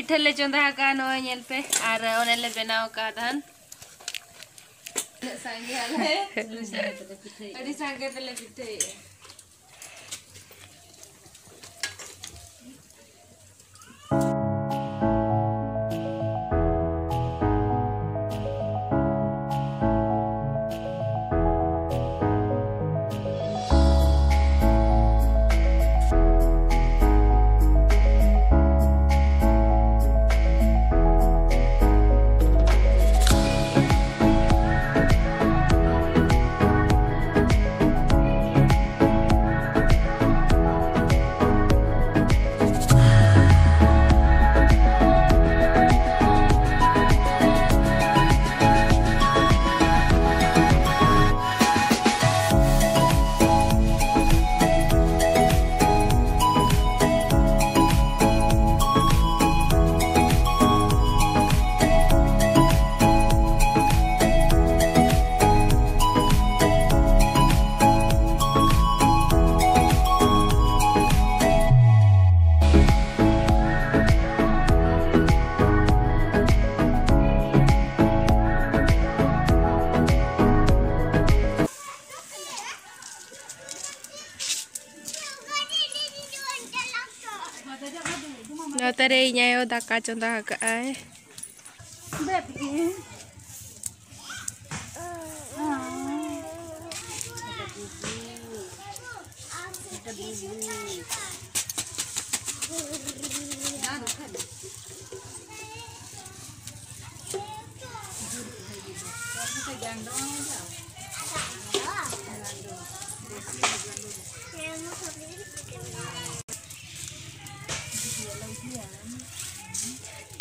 पिठा ले चंदा का नो नेल पे आर ओने ले बनाव का धन संगे आले अड़ी संगे तले पिठे Tare nyayo daka chonda ka ai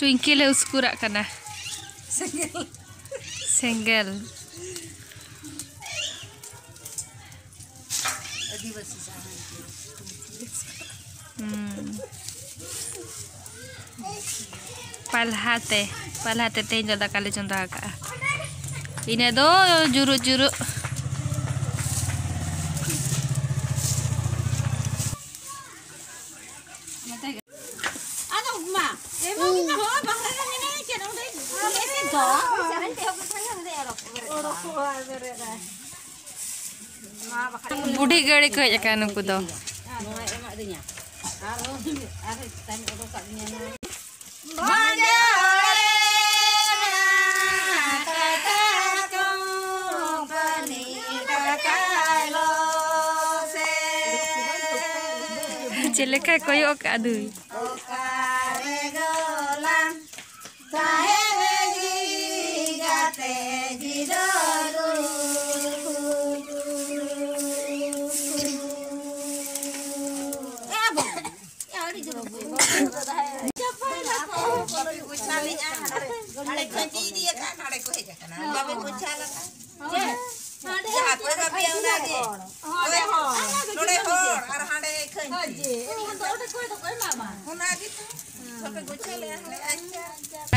Twinkle uskura kana senggel palhate te joda kali chonda ka ini do juru budi gari ko yakan ko do Celaka koyo ka adui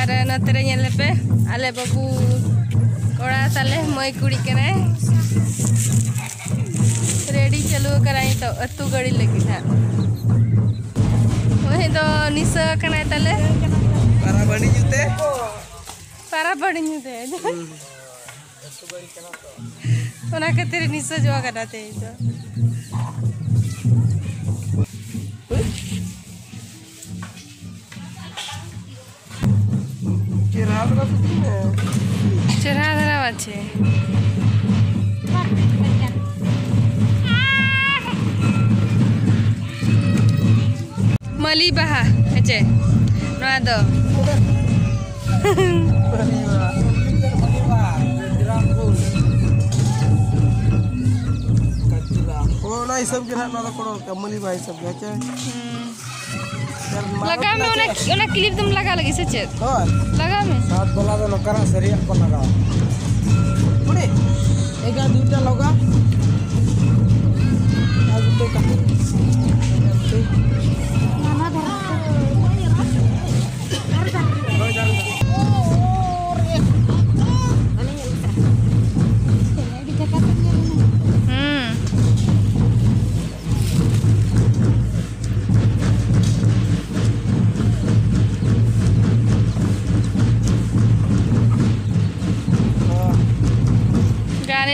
Ada naternya lepe, ale babu kora tale moi kuri kene, ready chalu karai to atu gadi lagi tha. Moi to nisa kena tale. Para badi nyute. Ona kateri nisa jua kada te itu. Cerah dhara bache mali baha ache noa do oh na सब के ना करो कमली भाई सब के लगा में उन्हें क्लिप तुम लगा लगी सच्चे लगा में साथ बोला तो लोग करा सरिया पर लगा पुणे एक आ दूटा लगा आज तो का मामा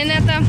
Nena tam.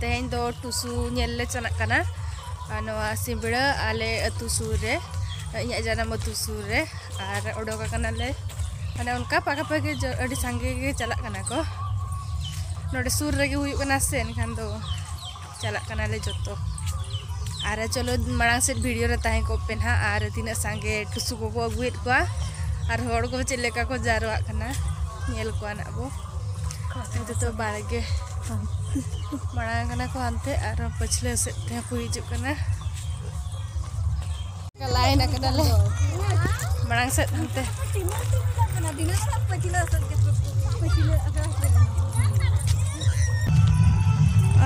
तेहें दो टुसु नेले चलक कना नवा सिंबड़ा आले तुसु रे इया जानम तुसु रे आर ओडोका कना ले माने उनका पाका पाके अडी संगे गे चलक कना को नोडे सुर रे गे हुई कना से एनखान दो चलक कना ले जतो आर चलो मांग से वीडियो रे ताहे को पेनहा आर तिना संगे टुसु को अगुएत को आर होड़ को चलेका को जारवा कना नेल को ना बो तो बारगे मांग कना को अंते आर पछले से ते को हिजु कना लाइन कना ले मांग से अंते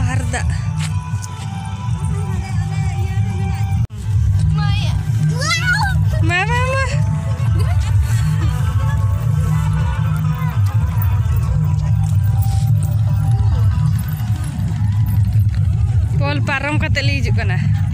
harda mama pol parom kate li hijuk kana